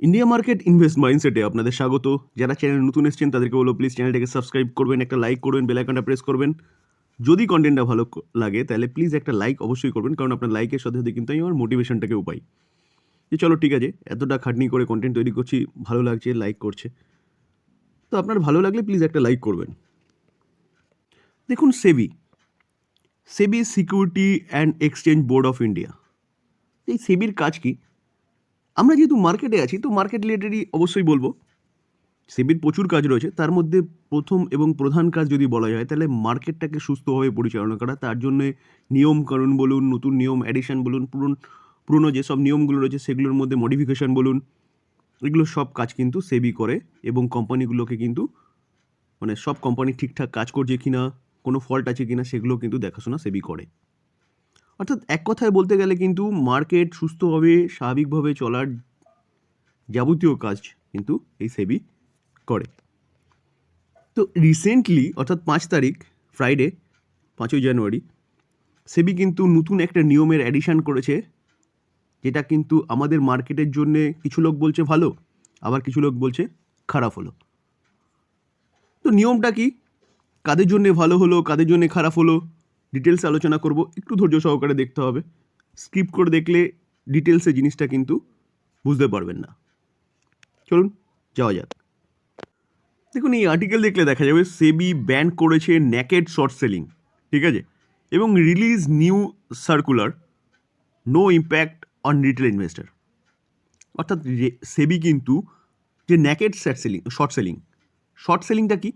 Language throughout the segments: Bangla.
ইন্ডিয়া মার্কেট ইনভেস্ট মাইন্ডসেটে আপনাদের স্বাগত। যারা চ্যানেলে নতুন এসেছেন তাদেরকে বলবো প্লিজ চ্যানেলটাকে সাবস্ক্রাইব করবেন, একটা লাইক করবেন, বেল আইকনটা প্রেস করবেন। যদি কন্টেন্টটা ভালো লাগে তাহলে প্লিজ একটা লাইক অবশ্যই করবেন, কারণ আপনার লাইকের সাথে সাথে কিন্তু আমি আমার মোটিভেশনটাকেও পাই যে চলো ঠিক আছে, এতটা খাটনি করে কন্টেন্ট তৈরি করছি, ভালো লাগছে, লাইক করছে। তো আপনার ভালো লাগলে প্লিজ একটা লাইক করবেন। দেখুন, SEBI SEBI security and exchange board of India, এই সেবির কাজ কি? আমরা যেহেতু মার্কেটে আছি তো মার্কেট রিলেটেডই অবশ্যই বলবো। সেবির প্রচুর কাজ রয়েছে, তার মধ্যে প্রথম এবং প্রধান কাজ যদি বলা যায় তাহলে মার্কেটটাকে সুস্থভাবে পরিচালনা করা। তার জন্যে নিয়মকানুন বলুন, নতুন নিয়ম অ্যাডিশন বলুন, পুরনো যেসব নিয়মগুলো রয়েছে সেগুলোর মধ্যে মডিফিকেশন বলুন, এগুলো সব কাজ কিন্তু সেবি করে এবং কোম্পানিগুলোকে কিন্তু মানে সব কোম্পানি ঠিকঠাক কাজ করছে কি না, কোনো ফল্ট আছে কি না, সেগুলো কিন্তু দেখাশোনা সেবি করে। অর্থাৎ এক কথায় বলতে গেলে কিন্তু মার্কেট সুস্থভাবে স্বাভাবিকভাবে চলার যাবতীয় কাজ কিন্তু এই সেবি করে। তো রিসেন্টলি অর্থাৎ 5 তারিখ, ফ্রাইডে 5ই জানুয়ারি, সেবি কিন্তু নতুন একটা নিয়মের অ্যাডিশান করেছে, যেটা কিন্তু আমাদের মার্কেটের জন্যে কিছু লোক বলছে ভালো, আবার কিছু লোক বলছে খারাপ হলো। তো নিয়মটা কি, কাদের জন্যে ভালো হলো, কাদের জন্যে খারাপ হলো, ডিটেলসে আলোচনা করব। একটু ধৈর্য সহকারে দেখতে হবে, স্কিপ করে দেখলে ডিটেলসে জিনিসটা কিন্তু বুঝতে পারবেন না। চলুন যাওয়া যাক। দেখুন, এই আর্টিকেল দেখলে দেখা যাবে সেবি ব্যান করেছে নেকেড শর্ট সেলিং, ঠিক আছে, এবং release new circular no impact on retail investor. অর্থাৎ সেবি কিন্তু যে নেকেড শর্ট সেলিংটা কি?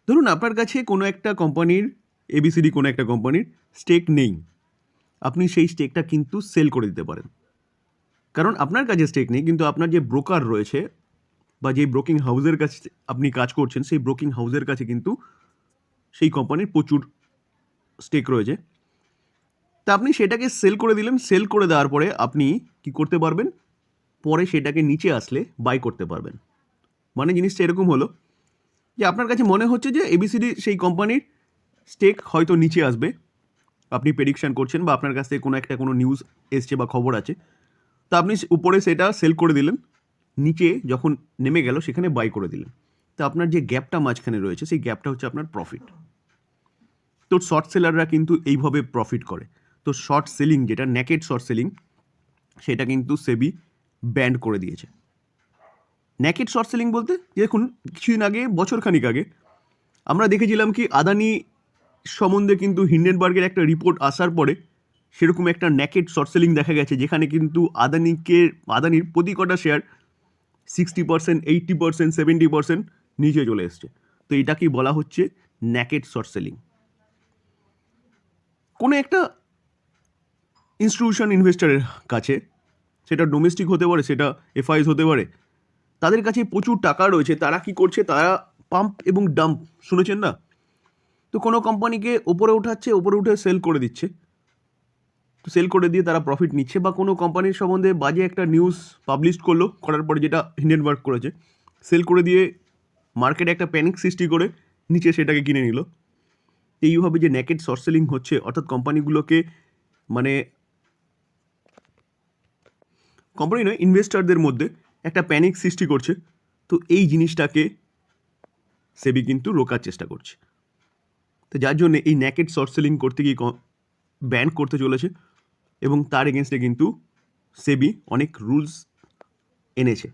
ধরুন আপনার কাছে কোনো একটা কোম্পানির এবিসিডি কোনো একটা কোম্পানির স্টেক নেই, আপনি সেই স্টেকটা কিন্তু সেল করে দিতে পারেন। কারণ আপনার কাছে স্টেক নেই, কিন্তু আপনার যে ব্রোকার রয়েছে বা যে ব্রোকিং হাউসের কাছে আপনি কাজ করছেন, সেই ব্রোকিং হাউসের কাছে কিন্তু সেই কোম্পানির প্রচুর স্টেক রয়েছে। তা আপনি সেটাকে সেল করে দিলেন, সেল করে দেওয়ার পরে আপনি কি করতে পারবেন, পরে সেটাকে নিচে আসলে বাই করতে পারবেন। মানে জিনিসটা এরকম হলো যে আপনার কাছে মনে হচ্ছে যে এবিসিডি সেই কোম্পানির স্টেক হয়তো নিচে আসবে, আপনি প্রেডিকশান করছেন বা আপনার কাছ থেকে কোনো নিউজ এসছে বা খবর আছে, তা আপনি উপরে সেটা সেল করে দিলেন, নিচে যখন নেমে গেল সেখানে বাই করে দিলেন। তো আপনার যে গ্যাপটা মাঝখানে রয়েছে সেই গ্যাপটা হচ্ছে আপনার প্রফিট। তো শর্ট সেলাররা কিন্তু এইভাবে প্রফিট করে। তো শর্ট সেলিং, যেটা নেকেড শর্ট সেলিং, সেটা কিন্তু সেবি ব্যান্ড করে দিয়েছে। নেকেড শর্ট সেলিং বলতে দেখুন, কিছুদিন আগে, বছরখানিক আগে আমরা দেখেছিলাম কি আদানি সম্বন্ধে কিন্তু হিন্ডেনবার্গের একটা রিপোর্ট আসার পরে সেরকম একটা নেকেড শর্ট সেলিং দেখা গেছে, যেখানে কিন্তু আদানির প্রতি কটা শেয়ার 60%, 80%, 70% নিচে চলে এসছে। তো এটাকেই বলা হচ্ছে নেকেড শর্ট সেলিং। কোনো একটা ইনস্টিটিউশন ইনভেস্টারের কাছে, সেটা ডোমেস্টিক হতে পারে, সেটা এফআইএস হতে পারে, তাদের কাছে প্রচুর টাকা রয়েছে, তারা কি করছে, তারা পাম্প এবং ডাম্প, শুনেছেন না? তো কোনো কোম্পানিকে ওপরে উঠাচ্ছে, ওপরে উঠে সেল করে দিচ্ছে, তো সেল করে দিয়ে তারা প্রফিট নিচ্ছে। বা কোনো কোম্পানির সম্বন্ধে বাজে একটা নিউজ পাবলিশ করলো, করার পরে যেটা হিন্ডেনবার্গ করেছে, সেল করে দিয়ে মার্কেটে একটা প্যানিক সৃষ্টি করে নিচে সেটাকে কিনে নিল। এইভাবে যে নেকেড শর্ট সেলিং হচ্ছে, অর্থাৎ কোম্পানিগুলোকে মানে কোম্পানি নয়, ইনভেস্টারদের মধ্যে একটা প্যানিক সৃষ্টি করছে। তো এই জিনিসটাকে সেবি কিন্তু রোকার চেষ্টা করছে। তো যার জন্য এই নেকেড শর্ট সেলিং করতে গিয়ে ব্যান করতে চলেছে, এবং তার এগেনস্টে কিন্তু সেবি অনেক রুলস এনেছে।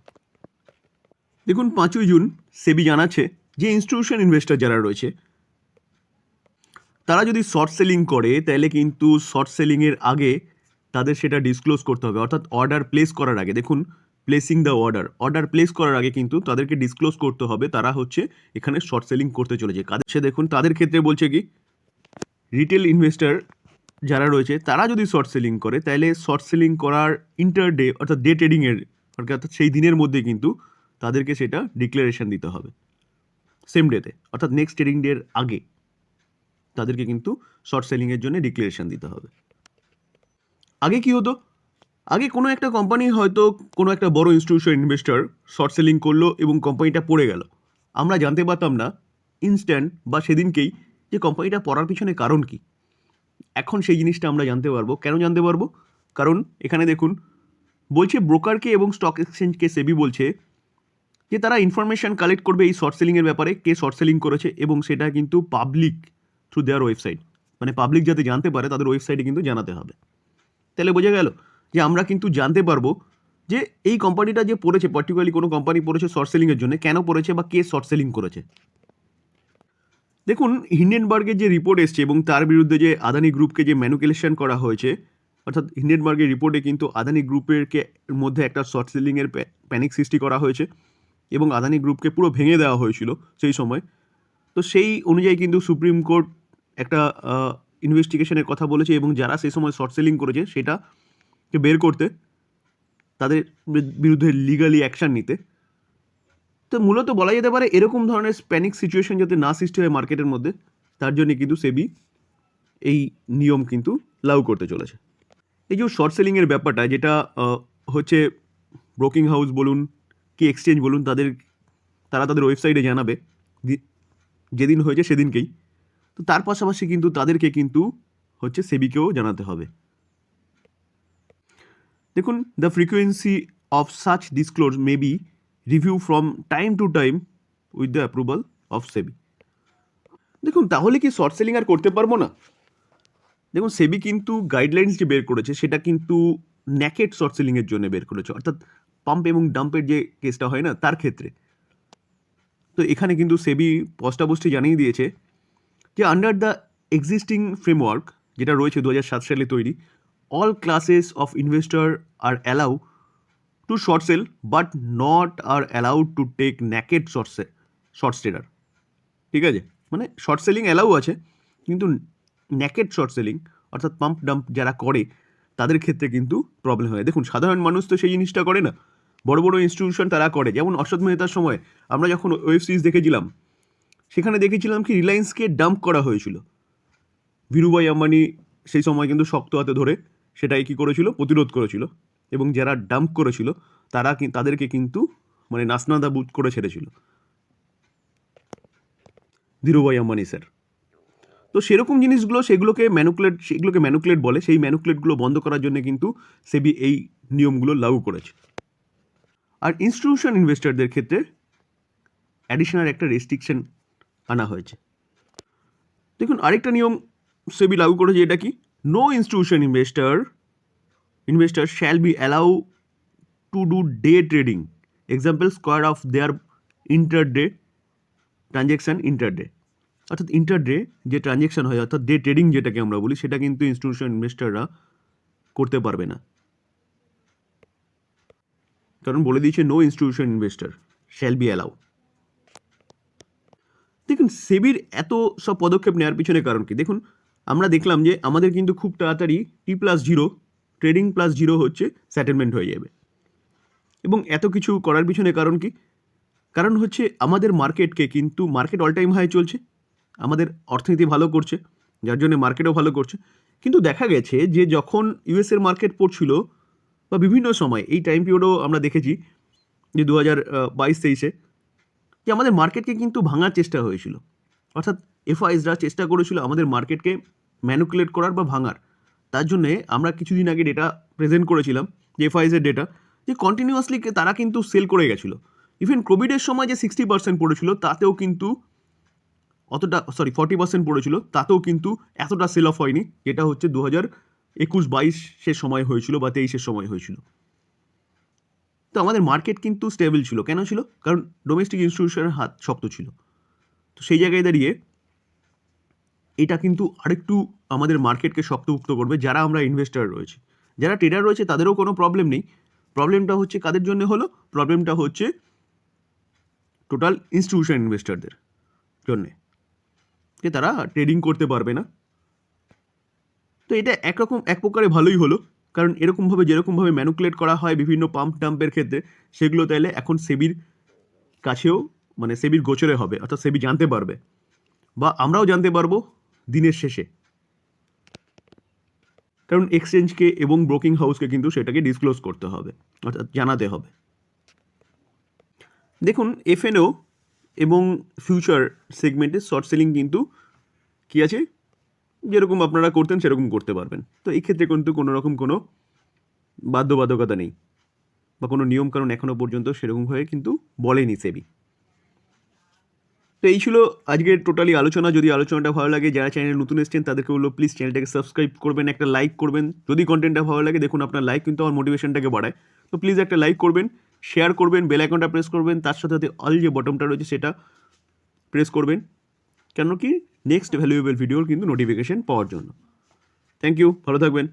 দেখুন, 5ই জুন সেবি জানাচ্ছে যে ইনস্টিটিউশন ইনভেস্টার যারা রয়েছে, তারা যদি শর্ট সেলিং করে তাহলে কিন্তু শর্ট সেলিংয়ের আগে তাদের সেটা ডিসক্লোজ করতে হবে। অর্থাৎ অর্ডার প্লেস করার আগে, দেখুন, প্লেসিং দ্য অর্ডার প্লেস করার আগে কিন্তু তাদেরকে ডিসক্লোজ করতে হবে তারা হচ্ছে এখানে শর্ট সেলিং করতে চলেছে। কাদের দেখুন, তাদের ক্ষেত্রে বলছে কি, রিটেল ইনভেস্টার যারা রয়েছে তারা যদি শর্ট সেলিং করে তাহলে শর্ট সেলিং করার ইন্টারডে অর্থাৎ ডে ট্রেডিংয়ের অর্থাৎ সেই দিনের মধ্যে কিন্তু তাদেরকে সেটা ডিক্লারেশন দিতে হবে, সেম ডেতে, অর্থাৎ নেক্সট ট্রেডিং ডের আগে তাদেরকে কিন্তু শর্ট সেলিংয়ের জন্য ডিক্লারেশন দিতে হবে। আগে কি হতো, আগে কোনো একটা কোম্পানি হয়তো কোনো একটা বড় ইনস্টিটিউশন ইনভেস্টর শর্ট সেলিং করলো এবং কোম্পানিটা পড়ে গেল, আমরা জানতে পারতাম না ইনস্ট্যান্ট বা সেদিনকেই যে কোম্পানিটা পড়ার পিছনে কারণ কি। এখন সেই জিনিসটা আমরা জানতে পারবো। কেন জানতে পারবো? কারণ এখানে দেখুন, বলছে ব্রোকারকে এবং স্টক এক্সচেঞ্জকে সেবি বলছে যে তারা ইনফরমেশান কালেক্ট করবে এই শর্ট সেলিংয়ের ব্যাপারে, কে শর্ট সেলিং করেছে, এবং সেটা কিন্তু পাবলিক থ্রু দেয়ার ওয়েবসাইট, মানে পাবলিক যাতে জানতে পারে তাদের ওয়েবসাইটে কিন্তু জানাতে হবে। তাহলে বোঝা গেল যে আমরা কিন্তু জানতে পারবো যে এই কোম্পানিটা যে পড়েছে, পার্টিকুলারলি কোনো কোম্পানি পড়েছে শর্ট সেলিংয়ের জন্য, কেন পড়েছে বা কে শর্ট সেলিং করেছে। দেখুন, হিন্ডেনবার্গের যে রিপোর্ট এসছে এবং তার বিরুদ্ধে যে আদানি গ্রুপকে যে ম্যানুকুলেশন করা হয়েছে, অর্থাৎ হিন্ডেনবার্গের রিপোর্টে কিন্তু আদানি গ্রুপের মধ্যে একটা শর্ট সেলিংয়ের প্যানিক সৃষ্টি করা হয়েছে এবং আদানি গ্রুপকে পুরো ভেঙে দেওয়া হয়েছিল সেই সময়। তো সেই অনুযায়ী কিন্তু সুপ্রিম কোর্ট একটা ইনভেস্টিগেশনের কথা বলেছে এবং যারা সেই সময় শর্ট সেলিং করেছে সেটাকে বের করতে, তাদের বিরুদ্ধে লিগালি অ্যাকশান নিতে। তো মূলত বলা যেতে পারে এরকম ধরনের প্যানিক সিচুয়েশন যাতে না সৃষ্টি হয় মার্কেটের মধ্যে, তার জন্য কিন্তু সেবি এই নিয়ম কিন্তু লাগু করতে চলেছে। এই যে শর্ট সেলিংয়ের ব্যাপারটা, যেটা হচ্ছে ব্রোকিং হাউস বলুন কি এক্সচেঞ্জ বলুন, তারা তাদের ওয়েবসাইটে জানাবে যেদিন হয়েছে সেদিনকেই। তো তার পাশাপাশি কিন্তু তাদেরকে কিন্তু হচ্ছে সেবিকেও জানাতে হবে। দেখুন, the frequency of such disclose may be review from time to time with the approval of SEBI. দেখুন, তাহলে কি শর্ট সেলিং আর করতে পারবো না? দেখুন, সেবি কিন্তু গাইডলাইন্স যে বের করেছে সেটা কিন্তু ন্যাকেড শর্ট সেলিংয়ের জন্য বের করেছে, অর্থাৎ পাম্প এবং ডাম্পের যে কেসটা হয় না তার ক্ষেত্রে। তো এখানে কিন্তু সেবি স্পষ্টভাবে জানিয়ে দিয়েছে যে আন্ডার দ্য এক্সিস্টিং ফ্রেমওয়ার্ক যেটা রয়েছে 2007 সালে তৈরি, all classes of investor are allow to short sell but not are allowed to take naked short trader. ঠিক আছে, মানে শর্ট সেলিং অ্যালাউ আছে, কিন্তু ন্যাকেড শর্ট সেলিং অর্থাৎ পাম্প ডাম্প যারা করে তাদের ক্ষেত্রে কিন্তু প্রবলেম হয়। দেখুন, সাধারণ মানুষ তো সেই জিনিসটা করে না, বড় বড় ইনস্টিটিউশন তারা করে। যেমন অসৎ মেহতার সময় আমরা যখন ওয়েব সিরিজ দেখেছিলাম, সেখানে দেখেছিলাম কি রিলায়েন্সকে ডাম্প করা হয়েছিল। ধীরুভাই আম্বানি সেই সময় কিন্তু শক্ত হাতে ধরে সেটাই কী করেছিল, প্রতিরোধ করেছিল, এবং যারা ডাম্প করেছিল তাদেরকে কিন্তু মানে নাসনাদাবুদ করে ছেড়েছিল ধীরুভাই আম্বানি স্যার। তো সেরকম জিনিসগুলো সেগুলোকে ম্যানুকুলেট বলে। সেই ম্যানুকুলেটগুলো বন্ধ করার জন্য কিন্তু সেবি এই নিয়মগুলো লাগু করেছে। আর ইনস্টিটিউশন ইনভেস্টরদের ক্ষেত্রে অ্যাডিশনাল একটা রেস্ট্রিকশন আনা হয়েছে। দেখুন, আরেকটা নিয়ম সেবি লাগু করেছে, এটা কি, no institution investor shall be allow to do day trading, example square off their intraday transaction intraday. অর্থাৎ ইন্টারডে যে ট্রানজ্যাকশান হয়, অর্থাৎ ডে ট্রেডিং যেটাকে আমরা বলি, সেটা কিন্তু ইনস্টিটিউশন ইনভেস্টাররা করতে পারবে না, কারণ বলে দিয়েছে no institution investor shall be allow. দেখুন, সেবির এত সব পদক্ষেপ নেওয়ার পিছনে কারণ কি? দেখুন, আমরা দেখলাম যে আমাদের কিন্তু খুব তাড়াতাড়ি T+0 ট্রেডিং +0 হচ্ছে সেটেলমেন্ট হয়ে যাবে, এবং এত কিছু করার পিছনে কারণ কি? কারণ হচ্ছে আমাদের মার্কেটকে কিন্তু মার্কেট অল টাইম হাই চলছে, আমাদের অর্থনীতি ভালো করছে, যার জন্য মার্কেটও ভালো করছে। কিন্তু দেখা গেছে যে যখন ইউএসের মার্কেট পড়ছিল বা বিভিন্ন সময় এই টাইম পিরিয়ডও আমরা দেখেছি যে 2022-23-এ যে আমাদের মার্কেটকে কিন্তু ভাঙার চেষ্টা হয়েছিল, অর্থাৎ এফআইসরা চেষ্টা করেছিল আমাদের মার্কেটকে ম্যানুকুলেট করার বা ভাঙার। তার জন্যে আমরা কিছুদিন আগে ডেটা প্রেজেন্ট করেছিলাম, যে এফআইসের ডেটা, যে কন্টিনিউয়াসলি তারা কিন্তু সেল করে গেছিলো। ইভেন কোভিডের সময় যে 60% পড়েছিল তাতেও কিন্তু 40% পড়েছিল, তাতেও কিন্তু এতটা সেল অফ হয়নি, যেটা হচ্ছে 2021-22 সময় হয়েছিল বা 23 সময় হয়েছিল। তো আমাদের মার্কেট কিন্তু স্টেবল ছিল। কেন ছিল? কারণ ডোমেস্টিক ইনস্টিটিউশনের হাত শক্ত ছিল। তো সেই জায়গায় দাঁড়িয়ে এটা কিন্তু আরেকটু আমাদের মার্কেটকে শক্তপোক্ত করবে। যারা আমরা ইনভেস্টার রয়েছে, যারা ট্রেডার রয়েছে, তাদেরও কোনো প্রবলেম নেই। প্রবলেমটা হচ্ছে কাদের জন্য হলো? প্রবলেমটা হচ্ছে টোটাল ইনস্টিটিউশন ইনভেস্টারদের জন্যে, যে তারা ট্রেডিং করতে পারবে না। তো এটা এক প্রকারে ভালোই হলো, কারণ যেরকমভাবে ম্যানুকুলেট করা হয় বিভিন্ন পাম্প টাম্পের ক্ষেত্রে, সেগুলো তাইলে এখন সেবির কাছেও, মানে সেবির গোচরে হবে, অর্থাৎ সেবি জানতে পারবে বা আমরাও জানতে পারবো দিনের শেষে, কারণ এক্সচেঞ্জকে এবং ব্রোকিং হাউসকে কিন্তু সেটাকে ডিসক্লোজ করতে হবে, অর্থাৎ জানাতে হবে। দেখুন, এফএনও এবং ফিউচার সেগমেন্টে শর্ট সেলিং কিন্তু কী আছে, যেরকম আপনারা করতেন সেরকম করতে পারবেন। তো এই ক্ষেত্রে কিন্তু কোনো রকম কোনো বাধ্যবাধকতা নেই। বা কোনো নিয়মকানুন এখনও পর্যন্ত সেরকমভাবে কিন্তু বলেনি সেবি। তো এই ছিল আজকের টোটালি আলোচনা। যদি আলোচনাটা ভালো লাগে, যারা চ্যানেলে নতুন এসেছেন তাদেরকে বলবো প্লিজ চ্যানেলটাকে সাবস্ক্রাইব করবেন, একটা লাইক করবেন। যদি কন্টেন্টটা ভালো লাগে, দেখুন আপনার লাইক কিন্তু আমার মোটিভেশনটাকে বাড়ায়। তো প্লিজ একটা লাইক করবেন, শেয়ার করবেন, বেল আইকনটা প্রেস করবেন, তার সাথে সাথে অল যে বটমটা রয়েছে সেটা প্রেস করবেন, কেন কি নেক্সট ভ্যালুয়েবল ভিডিওর কিন্তু নোটিফিকেশন পাওয়ার জন্য। থ্যাংক ইউ, ভালো থাকবেন।